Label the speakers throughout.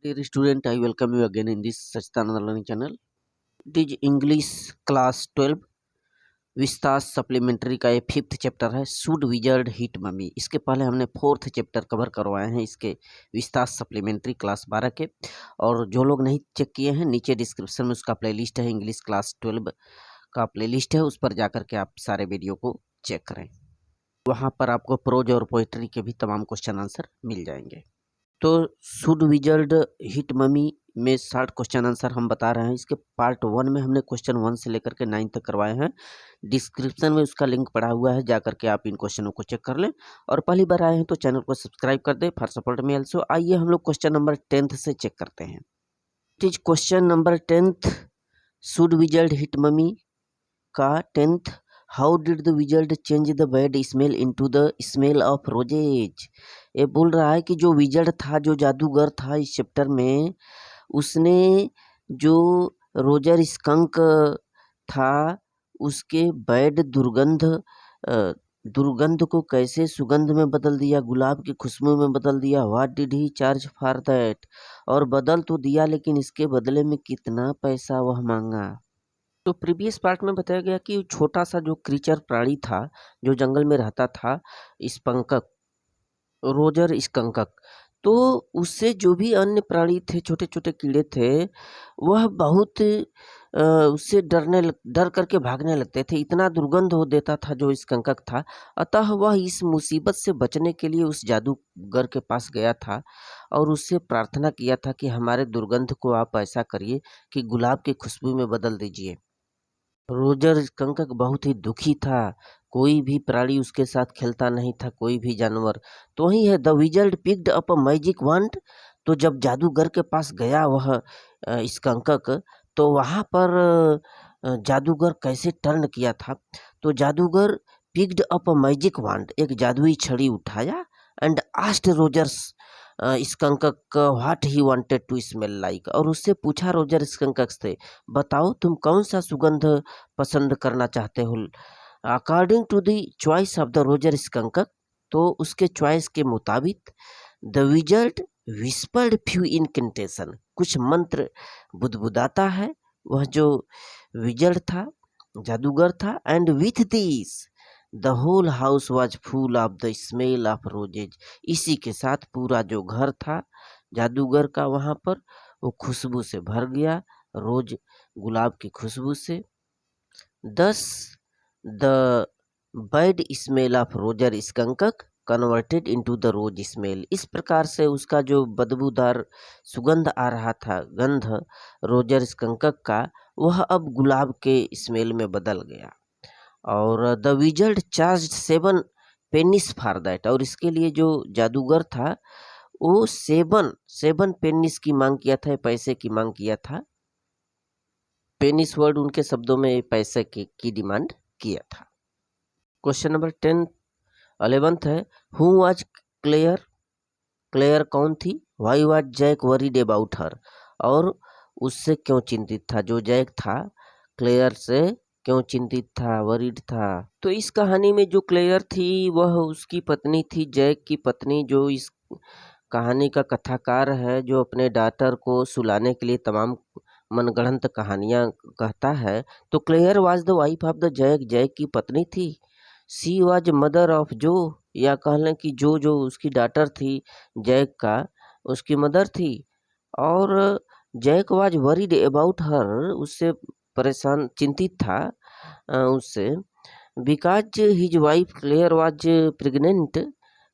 Speaker 1: Dear student, I welcome you again in this Sachithananda Learning Channel. It is English class 12 विस्तार supplementary का ये 5th chapter है should wizard hit mummy. इसके पहले हमने 4th chapter cover करवाए हैं इसके विस्तार सप्लीमेंट्री क्लास 12 के, और जो लोग नहीं चेक किए हैं नीचे डिस्क्रिप्शन में उसका प्लेलिस्ट है, इंग्लिश क्लास 12 का प्लेलिस्ट है, उस पर जाकर के आप सारे वीडियो को चेक करें। वहाँ पर आपको प्रोज और पोइट्री के भी तमाम क्वेश्चन आंसर मिल जाएंगे। तो शुड विजर्ड हिट मम्मी में 60 क्वेश्चन आंसर हम बता रहे हैं। इसके पार्ट 1 में हमने क्वेश्चन 1 से लेकर के 9 तक करवाए हैं। डिस्क्रिप्शन में उसका लिंक पड़ा हुआ है, जाकर के आप इन क्वेश्चनों को चेक कर लें। और पहली बार आए हैं तो चैनल को सब्सक्राइब कर दें फॉर सपोर्ट मी ऑल्सो। आइए हम लोग क्वेश्चन नंबर 10th से चेक करते हैं। It is question number 10th should wizard hit mummy का 10th। How did the wizard change the bad smell into the smell of roses. ये बोल रहा है कि जो विजर्ड था, जो जादूगर था इस चैप्टर में, उसने जो रोजर स्कंक था उसके बैड दुर्गंध को कैसे सुगंध में बदल दिया, गुलाब की खुशबू में बदल दिया। What did he charge for that. और बदल तो दिया, लेकिन इसके बदले में कितना पैसा वह मांगा। तो प्रीवियस पार्ट में बताया गया कि छोटा सा जो क्रीचर प्राणी था जो जंगल में रहता था, स्कंकक, रोजर स्कंकक, तो उससे जो भी अन्य प्राणी थे, छोटे छोटे कीड़े थे, वह बहुत उससे डर करके भागने लगते थे। इतना दुर्गंध हो देता था जो स्कंकक था। अतः वह इस मुसीबत से बचने के लिए उस जादूगर के पास गया था और उससे प्रार्थना किया था कि हमारे दुर्गंध को आप ऐसा करिए कि गुलाब की खुशबू में बदल दीजिए। रोजर स्कंकक बहुत ही दुखी था। कोई भी प्राणी उसके साथ खेलता नहीं था, कोई भी जानवर। तो वही है, the wizard picked up a magic वंड। तो जब जादूगर के पास गया वह स्कंकक, तो वहाँ पर जादूगर कैसे टर्न किया था। तो जादूगर पिक्ड अप अ मैजिक वंड, एक जादुई छड़ी उठाया, and asked Rogers Skunk what he wanted to smell like. और उससे पूछा रोजर स्कंकक से, बताओ तुम कौन सा सुगंध पसंद करना चाहते हो। According to the choice of the Roger Skunk, तो उसके चॉइस के मुताबिक the wizard whispered few incantation, कुछ मंत्र बुदबुदाता है वह जो विजर्ड था, जादूगर था। And with this the whole house was full of the smell of roses. इसी के साथ पूरा जो घर था जादूगर का वहाँ पर, वो खुशबू से भर गया, रोज गुलाब की खुशबू से। Thus the bad smell of Roger Skunk converted into the rose smell. इस प्रकार से उसका जो बदबूदार सुगंध आ रहा था, गंध रोजर स्कंकक का, वह अब गुलाब के स्मेल में बदल गया। और the wizard charge 7 penis for that. और इसके लिए जो जादूगर था वो 7 पेनिस की मांग किया था, पैसे की मांग किया था। पेनिस वर्ड उनके शब्दों में पैसे की डिमांड किया था। क्वेश्चन नंबर 11th है, हु वाज क्लेयर। क्लेयर कौन थी। Why was Jack worried about her. और उससे क्यों चिंतित था, जो जैक था क्लेयर से क्यों चिंतित था, वरीड था। तो इस कहानी में जो क्लेयर थी वह उसकी पत्नी थी, जैक की पत्नी, जो इस कहानी का कथाकार है, जो अपने डॉटर को सुलाने के लिए तमाम मनगढ़ंत कहानियाँ कहता है। तो Claire was the wife of the Jack, Jack की पत्नी थी। सी वाज मदर ऑफ जो, या कह लें कि जो उसकी डॉटर थी जैक का, उसकी मदर थी। और Jack was worried about her, उससे परेशान चिंतित था उससे। Because his wife Claire was pregnant,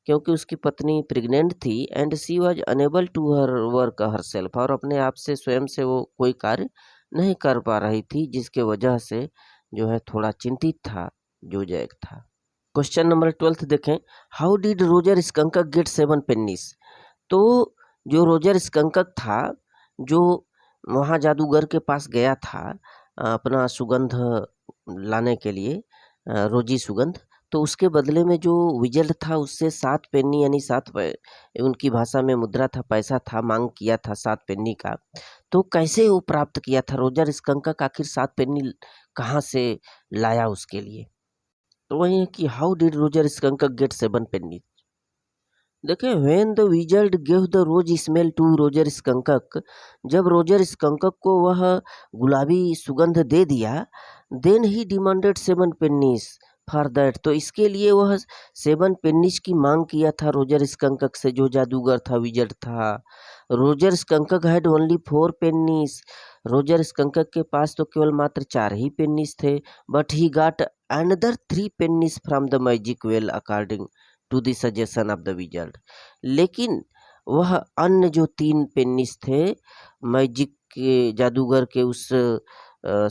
Speaker 1: क्योंकि उसकी पत्नी प्रेग्नेंट थी। And she was unable to her work herself, और अपने आप से स्वयं से वो कोई कार्य नहीं कर पा रही थी, जिसके वजह से जो है थोड़ा चिंतित था जो जैक था। क्वेश्चन नंबर 12 देखें, how did Roger Skunk get 7 pennies. तो जो रोजर स्कंकक था, जो वहाँ जादूगर के पास गया था अपना सुगंध लाने के लिए, रोजी सुगंध, तो उसके बदले में जो विजर्ड था उससे 7 पेनी यानी 7 उनकी भाषा में मुद्रा था, पैसा था, मांग किया था 7 पेनी का। तो कैसे वो प्राप्त किया था रोजर स्कंकक, आखिर 7 पेनी कहाँ से लाया उसके लिए। तो वही है कि how did Roger Skunk get 7 penny. देखिए, when the wizard give the rose smell to Roger Skunk, जब रोजर स्कंकक को वह गुलाबी सुगंध दे दिया, then he demanded 7 pennies for that, तो इसके लिए वह 7 पेन्नीज की मांग किया था रोजर स्कंकक से, जो जादूगर था, विजर्ड था। Roger Skunk had only 4 pennies, Roger Skunk के पास तो केवल मात्र 4 ही पेन्नीज थे। But he got another 3 pennies from the magic well according to the suggestion of the wizard, लेकिन वह अन्य जो 3 पेन्नीस थे मैजिक के जादूगर के उस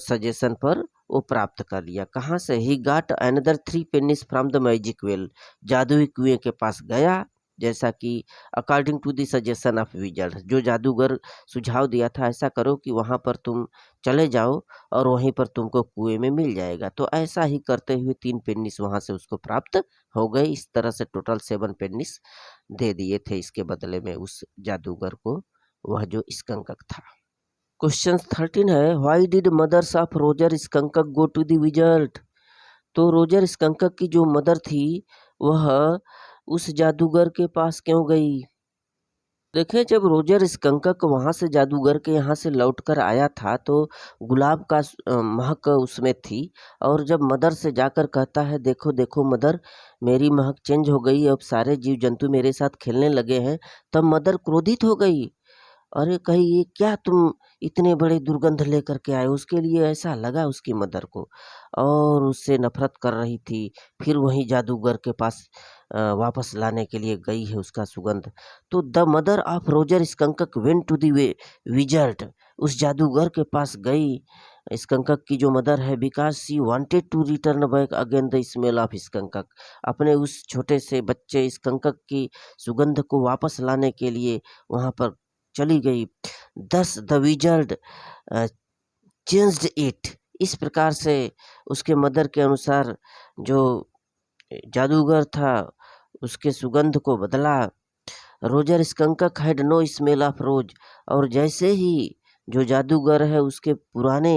Speaker 1: सजेशन पर वो प्राप्त कर लिया। कहाँ से? He got another 3 pennies from the magic well, जादुई कुएं के पास गया, जैसा कि according to the suggestion of wizard, जो जादूगर सुझाव दिया था, ऐसा करो कि वहाँ पर तुम चले जाओ और वहीं पर तुमको कुएं में मिल जाएगा। तो ऐसा ही करते हुए 3 पेन्नीस वहाँ से उसको प्राप्त हो गए। इस तरह से टोटल 7 पेन्नीस दे दिए थे इसके बदले में उस जादूगर को, वह जो स्कंकक था। क्वेश्चन 13 है, why did mothers of Roger Skunk go to the wizard, तो रोजर स्कंकक की जो मदर थी वह उस जादूगर के पास क्यों गई? देखिए, जब रोजर स्कंकक वहाँ से जादूगर के यहाँ से लौट कर आया था तो गुलाब का महक उसमें थी, और जब मदर से जाकर कहता है, देखो देखो मदर, मेरी महक चेंज हो गई, अब सारे जीव जंतु मेरे साथ खेलने लगे हैं, तब मदर क्रोधित हो गई। अरे कही, ये क्या तुम इतने बड़े दुर्गंध लेकर के आए? उसके लिए ऐसा लगा उसकी मदर को, और उससे नफरत कर रही थी। फिर वही जादूगर के पास वापस लाने के लिए गई है उसका सुगंध। तो the mother of Roger Skunk went to the wizard, उस जादूगर के पास गई स्कंकक की जो मदर है, because she wanted to return back again the smell of Skunk, अपने उस छोटे से बच्चे स्कंकक की सुगंध को वापस लाने के लिए वहाँ पर चली गई। दस द विजर्ड चेंज्ड इट, इस प्रकार से उसके मदर के अनुसार जो जादूगर था उसके सुगंध को बदला। Roger Skunk had no smell of rose, और जैसे ही जो जादूगर है उसके पुराने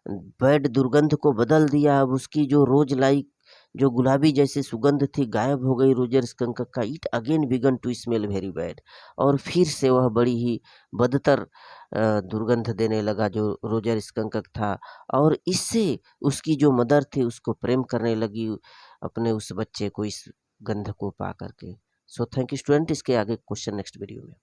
Speaker 1: बैड दुर्गंध को बदल दिया, अब उसकी जो रोज लाइक जो गुलाबी जैसी सुगंध थी गायब हो गई रोजर स्कंकक का। It again began to smell very bad, और फिर से वह बड़ी ही बदतर दुर्गंध देने लगा जो रोजर स्कंकक था, और इससे उसकी जो मदर थी उसको प्रेम करने लगी अपने उस बच्चे को इस गंध को पा करके। सो थैंक यू स्टूडेंट, इसके आगे क्वेश्चन नेक्स्ट वीडियो में।